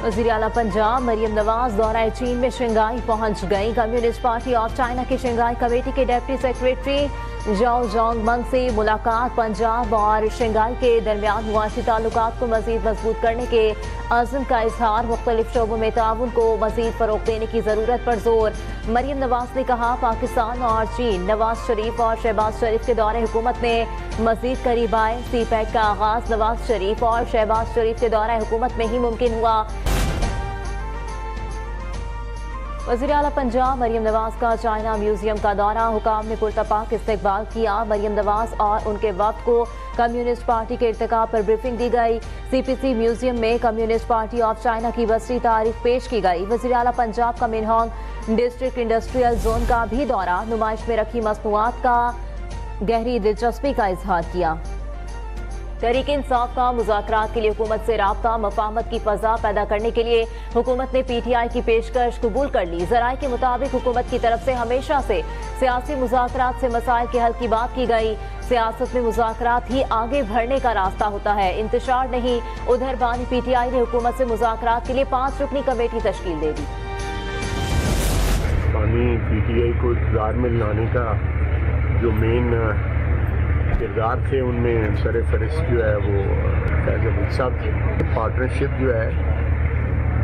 वज़ीर आला पंजाब मरियम नवाज दौरा चीन में शंघाई पहुंच गई। कम्युनिस्ट पार्टी ऑफ चाइना की शंघाई कमेटी के डिप्टी सेक्रेटरी जाओ जोंगमंग से मुलाकात। पंजाब और शंघाई के दरमियान मुआशी ताल्लुकात को मजीद मजबूत करने के अज़्म का इजहार। मुख्तलिफ शोबों में ताउन को मजीद फरोग देने की जरूरत पर जोर। मरियम नवाज ने कहा, पाकिस्तान और चीन नवाज शरीफ और शहबाज शरीफ के दौरे हुकूमत में मजीद करीब आए। सी पैक का आगाज नवाज शरीफ और शहबाज शरीफ के दौरे हुकूमत में ही मुमकिन हुआ। वज़ीर आला पंजाब मरियम नवाज का चाइना म्यूजियम का दौरा। हुकाम ने पुरतपाक इस्तकबाल किया। मरियम नवाज और उनके वक्त को कम्युनिस्ट पार्टी के इर्तिकाब पर ब्रीफिंग दी गई। CPC म्यूजियम में कम्युनिस्ट पार्टी ऑफ चाइना की वसी तारीख पेश की गई। वज़ीर आला पंजाब का मिनहोंग डिस्ट्रिक्ट इंडस्ट्रियल जोन का भी दौरा। नुमाइश में रखी मसनूआत का गहरी दिलचस्पी का इजहार किया। तहरीक इंसाफ का मुज़ाकरात के लिए हुकूमत से राब्ता मफाहमत की फजा पैदा करने के लिए हुकूमत ने PTI की पेशकश कबूल कर ली। ज़राए के मुताबिक हुकूमत की तरफ से हमेशा से सियासी मुज़ाकरात से मसाइल के हल की बात की गई। सियासत में मुज़ाकरात ही आगे बढ़ने का रास्ता होता है, इंतशार नहीं। उधर बानी PTI ने हुकूमत से मुज़ाकरात के लिए 5 रुकनी कमेटी तश्कील दे दी। बानी PTI को इक़्तिदार में लाने का जो मेन किरदार थे उनमें सर फहरिस्त जो है वो फैज़ अहमद साहब थे। पार्टनरशिप जो है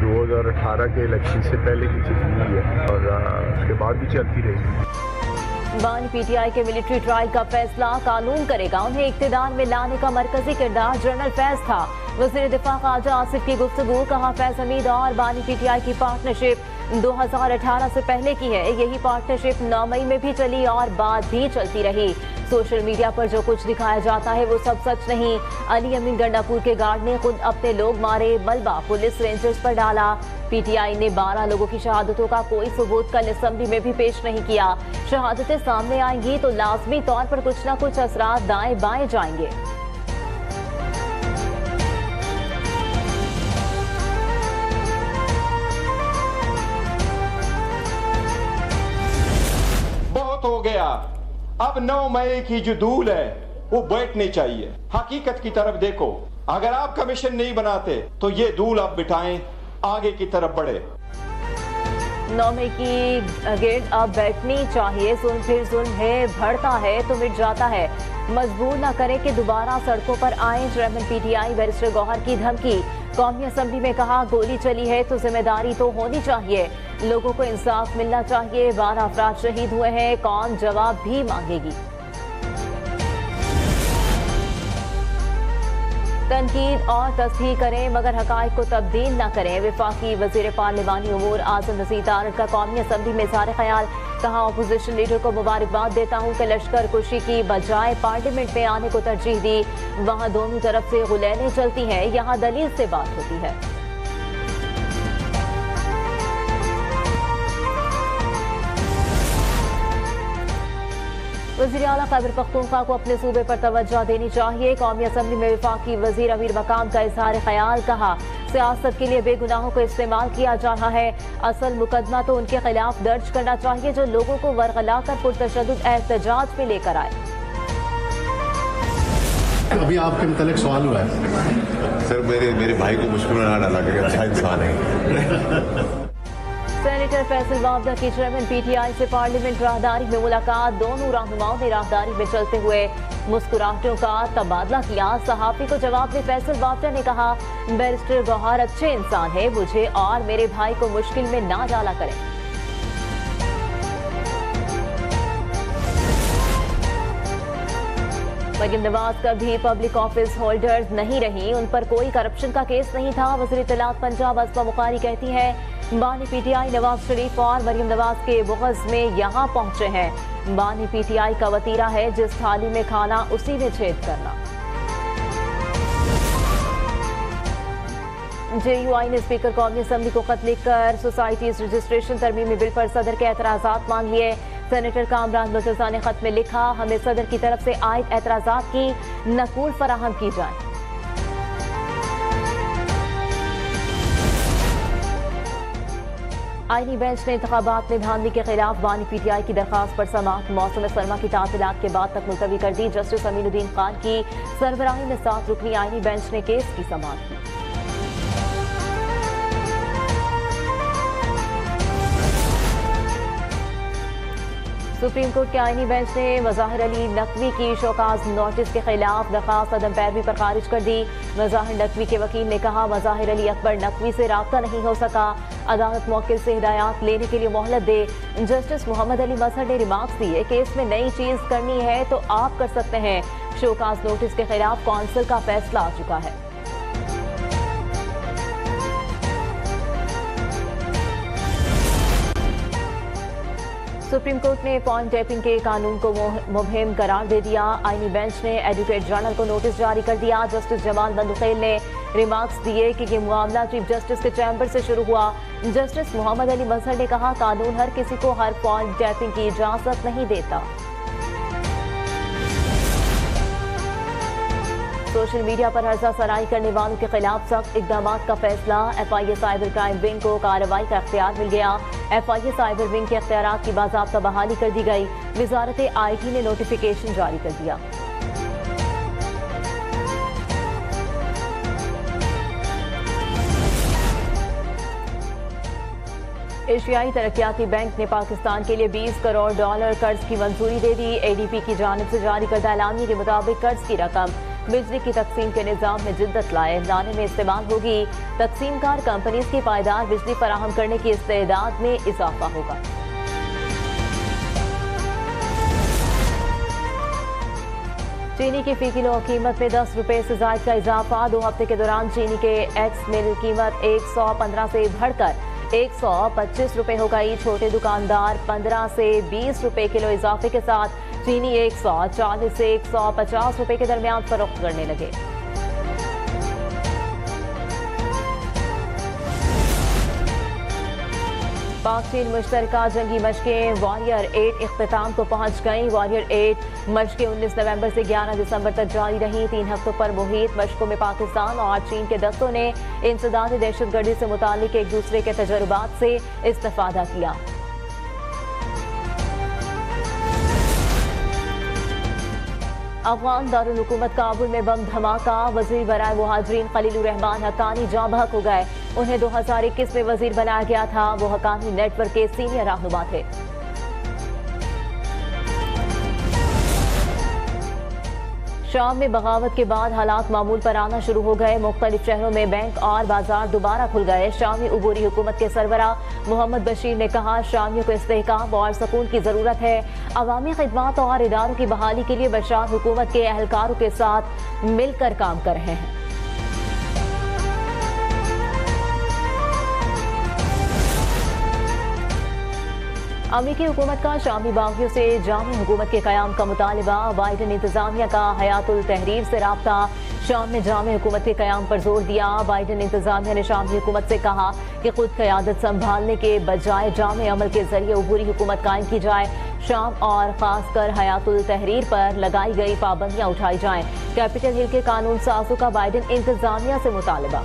2018 के इलेक्शन से पहले की चली हुई है और उसके बाद भी चलती रही। बानी PTI के मिलिट्री ट्रायल का फैसला कानून करेगा। उन्हें इक़्तिदार में लाने का मरकजी किरदार जनरल फैज था। वज़ीर दिफा ख्वाजा आसिफ की गुफ्तगू। कहा, फैज हमीद और बानी PTI की पार्टनरशिप 2018 से पहले की है। यही पार्टनरशिप 9 मई में भी चली और बाद भी चलती रही। सोशल मीडिया पर जो कुछ दिखाया जाता है वो सब सच नहीं। अली अमीन गंडापुर के गार्ड ने खुद अपने लोग मारे, मलबा पुलिस रेंजर्स पर डाला। PTI ने 12 लोगों की शहादतों का कोई सबूत कल असेंबली में भी पेश नहीं किया। शहादतें सामने आएंगी तो लाजमी तौर पर कुछ न कुछ असरात दाएं बाएं जाएंगे। बहुत हो गया, अब 9 मई की जो धूल है वो बैठनी चाहिए। हकीकत की तरफ देखो, अगर आप कमीशन नहीं बनाते तो ये धूल आप बिठाएं, आगे की तरफ बढ़े। 9 मई की गिर्द अब बैठनी चाहिए। जुल्म फिर जुल्म है, बढ़ता है तो मिट जाता है। मजबूर न करें कि दोबारा सड़कों पर आए। चेयरमैन PTI बैरिस्टर गौहर की धमकी। कौमी असम्बली में कहा, गोली चली है तो जिम्मेदारी तो होनी चाहिए। लोगों को इंसाफ मिलना चाहिए। 12 अफराद शहीद हुए हैं, कौन जवाब भी मांगेगी। तनकीद और तस्दीक करें मगर हकाइक को तब्दील न करें। वफाकी वजीर पार्लिमानी उमूर आज़म नज़ीर तारड़ का कौमी असम्बली में इज़हार ख्याल। कहा, अपोजिशन लीडर को मुबारकबाद देता हूँ कि लश्कर कुशी की बजाय पार्लियामेंट में आने को तरजीह दी। वहाँ दोनों तरफ से गुलैलें चलती हैं, यहाँ दलील से बात होती है। वज़ीर आला खैबर पख्तूनख्वा को अपने सूबे पर तवज्जो देनी चाहिए। कौमी असम्बली में वफाकी वज़ीर अमीर मकाम का इज़हार ख्याल। कहा, सियासत के लिए बेगुनाहों को इस्तेमाल किया जा रहा है। असल मुकदमा तो उनके खिलाफ दर्ज करना चाहिए जो लोगों को वर्गला कर पुरतशद्दुद एहतजाज में लेकर आए। अभी आपके मुतालिक सवाल हुआ है सर, मेरे भाई को मुश्किल में ना डाला कि अच्छा इंसान है। सेनेटर फैसल वावदा की चेयरमैन PTI से पार्लियामेंट राहदारी में मुलाकात। दोनों रहनुमाओं ने राहदारी में चलते हुए मुस्कुराहटों का तबादला किया। सहाफी को जवाब में फैसल वावदा ने कहा, बैरिस्टर गौहर अच्छे इंसान है, मुझे और मेरे भाई को मुश्किल में ना डाला करें। मरियम नवाज कभी पब्लिक ऑफिस होल्डर नहीं रही, उन पर कोई करप्शन का केस नहीं था। वज़ीर इत्तलात पंजाब असमा बुखारी कहती है, बानी PTI नवाज शरीफ और मरियम नवाज के बुग़्ज़ में यहाँ पहुंचे हैं। बानी PTI का वतीरा है, जिस थाली में खाना उसी में छेद करना। JUI ने स्पीकर कौमी असम्बली को खत लिखकर सोसाइटीज रजिस्ट्रेशन तरमीमी बिल पर सदर के एतराज़ात मांग लिए। सेनेटर कामरान मुर्तज़ा ने खत में लिखा, हमें सदर की तरफ से आयद एतराज़ात की नकूल फराहम की जाए। आईनी बेंच ने इंतखाबात में धांधली के खिलाफ बानी PTI की दरखास्त पर समाअत मौसम सरमा की तातीलात के बाद तक मुलतवी कर दी। जस्टिस अमीनुद्दीन खान की सरबराही में 7 रुकनी आईनी बेंच ने केस की समाअत की। सुप्रीम कोर्ट के आईनी बेंच ने मज़ाहिर अली नकवी की शोकाज नोटिस के खिलाफ दरखास्त अदम पैरवी पर खारिज कर दी। मज़ाहिर नकवी के वकील ने कहा, मज़ाहिर अली अकबर नकवी से राब्ता नहीं हो सका, अदालत मौके से हिदायत लेने के लिए मोहलत दे। जस्टिस मोहम्मद अली मजहर ने रिमार्क्स दिए कि इसमें नई चीज करनी है तो आप कर सकते हैं। शोकाज नोटिस के खिलाफ कौंसिल का फैसला आ चुका है। सुप्रीम कोर्ट ने पॉइंट टैपिंग के कानून को मुबहम करार दे दिया। आईनी बेंच ने एडवोकेट जनरल को नोटिस जारी कर दिया। जस्टिस जमाल बंदुखेल ने रिमार्क्स दिए कि ये मामला चीफ जस्टिस के चैम्बर से शुरू हुआ। जस्टिस मोहम्मद अली मजहर ने कहा, कानून हर किसी को हर पॉइंट टैपिंग की इजाजत नहीं देता। सोशल मीडिया पर हर्जा सराई करने वालों के खिलाफ सख्त इकदाम का फैसला। FIA साइबर क्राइम विंग को कार्रवाई का इख्तियार मिल गया। FIA साइबर विंग के इख्तियारात की बाज़ाब्ता बहाली कर दी गई। वजारत IT ने नोटिफिकेशन जारी कर दिया। एशियाई तरक्याती बैंक ने पाकिस्तान के लिए $20 करोड़ कर्ज की मंजूरी दे दी। ADB की जानिब से जारी करदा एलामिया के मुताबिक कर्ज की रकम बिजली की तकसीम के निज़ाम में जिद्दत लाने में इस्तेमाल होगी। तकसीमकार कंपनीज की पायदार बिजली फराहम करने की इस्तेदाद में इजाफा होगा। चीनी की फी किलो कीमत में 10 रुपए से ज़ायद का इजाफा। 2 हफ्ते के दौरान चीनी के एक्स मिल कीमत 115 से बढ़कर 125 रुपए हो गई। छोटे दुकानदार 15 से 20 रुपए किलो इजाफे के साथ चीनी 140 से 150 रुपए के दरमियान फरोख्त करने लगे। पाक चीन मुश्तरका जंगी मशकें वॉरियर 8 इख्तिताम को पहुंच गई। वॉरियर 8 मशकें 19 नवंबर से 11 दिसंबर तक जारी रही। 3 हफ्तों पर मुहित मशकों में पाकिस्तान और चीन के दस्तों ने इंसदाद दहशतगर्दी से मुतालिक एक दूसरे के तजुर्बात से इस्तिफादा किया। अफगान दारुल हुकूमत काबुल में बम धमाका। वजीर बराए मुहाजिरीन खलीलुर रहमान हक्कानी जाँ बहक हो गए। उन्हें 2021 में वजीर बनाया गया था। वो हक्कानी नेटवर्क के सीनियर रहनुमा थे। शाम में बगावत के बाद हालात मामूल पर आना शुरू हो गए। मुख्तलिफ शहरों में बैंक और बाजार दोबारा खुल गए। शामी उबूरी हुकूमत के सरबरा मोहम्मद बशीर ने कहा, शामियों को इस्तेहकाम और सुकून की जरूरत है। अवामी खिदमात और इदारों की बहाली के लिए बशार हुकूमत के अहलकारों के साथ मिलकर काम कर रहे हैं। अमेरिकी हुकूमत का शामी बागियों से जामी हुकूमत के कयाम का मुतालबा। बाइडन इंतजामिया का हयातुल तहरीर से राब्ता। शाम में जामी हुकूमत के कयाम पर जोर दिया। बाइडन इंतजामिया ने शामी हुकूमत से कहा कि खुद क़यादत संभालने के बजाय जामे अमल के जरिए उबूरी हुकूमत कायम की जाए। शाम और खासकर हयातुल तहरीर पर लगाई गई पाबंदियां उठाई जाएं। कैपिटल हिल के कानून साजों का बाइडन इंतजामिया से मुतालबा।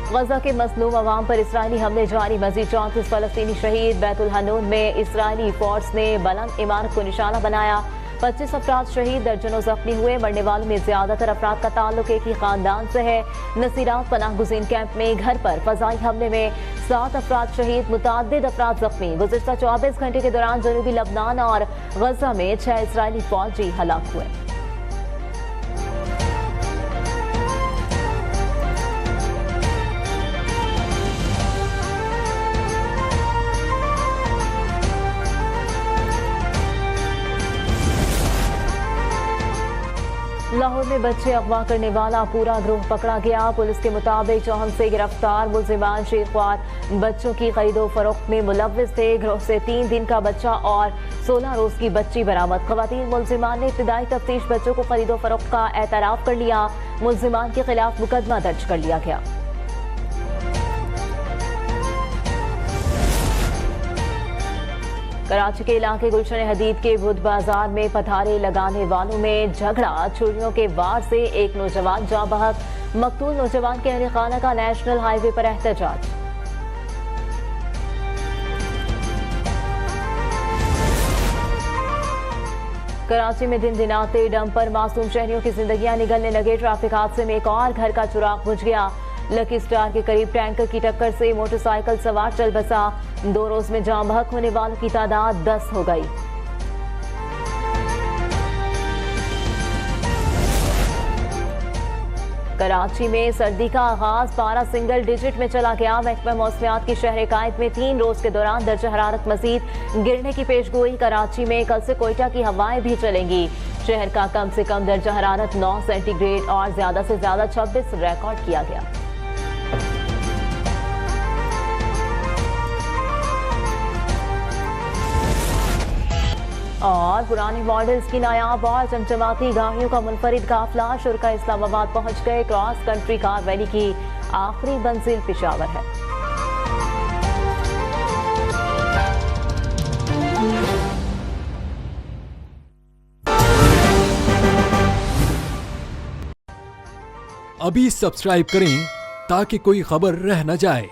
गजा के मसलूम अवाम पर इसराइली हमले जारी। मजीद 34 फलस्तीनी शहीद। बैतुल हनून में इसराइली फोर्स ने बुलंद इमारत को निशाना बनाया। 25 अफराद शहीद, दर्जनों जख्मी हुए। मरने वालों में ज्यादातर अफराद का ताल्लुक एक ही खानदान से है। नसीरात पनाह गुज़ीन कैंप में घर पर फजाई हमले में 7 अफराद शहीद, मुताद्दिद अफराद जख्मी। गुज़िश्ता 24 घंटे के दौरान जनूबी लबनान और गजा में 6 इसराइली फौजी हलाक हुए। लाहौर में बच्चे अगवा करने वाला पूरा गिरोह पकड़ा गया। पुलिस के मुताबिक चौहन से गिरफ्तार मुलजिमान शेरख्वार बच्चों की खरीदो फरोख्त में मुलव्विस थे। गिरोह से 3 दिन का बच्चा और 16 रोज की बच्ची बरामद। खवातीन मुलजिमान ने इब्तिदाई तफ्तीश बच्चों को खरीदो फरोख्त का एतराफ कर लिया। मुलजिमान के खिलाफ मुकदमा दर्ज कर लिया गया। कराची के इलाके गुलशन हदीद के बुध बाजार में पथारे लगाने वालों में झगड़ा। छुरियों के वार से एक नौजवान जाँ बहक। मकतूल नौजवान के अहले खाना का नेशनल हाईवे पर एहतजाज। कराची में दिन दिनाते डंपर मासूम शहरियों की जिंदगियां निगलने लगे। ट्रैफिक हादसे में एक और घर का चिराग बुझ गया। लकी स्टार के करीब टैंकर की टक्कर से मोटरसाइकिल सवार चल बसा। 2 रोज में जाम बहक होने वालों की तादाद 10 हो गई। कराची में सर्दी का आगाज, पारा सिंगल डिजिट में चला गया। महकमा मौसमियात की शहर कायद में 3 रोज के दौरान दर्जा हरारत मजीद गिरने की पेशगोई। कराची में कल से कोयटा की हवाएं भी चलेंगी। शहर का कम से कम दर्जा हरारत 9 सेंटीग्रेड और ज्यादा से ज्यादा 26 रिकॉर्ड किया गया। और पुरानी मॉडल्स की नायाब और चमचमाती गाड़ियों का मुनफरिद काफिला शुरका इस्लामाबाद पहुंच गए। क्रॉस कंट्री कार रैली की आखिरी मंजिल पेशावर है। अभी सब्सक्राइब करें ताकि कोई खबर रह न जाए।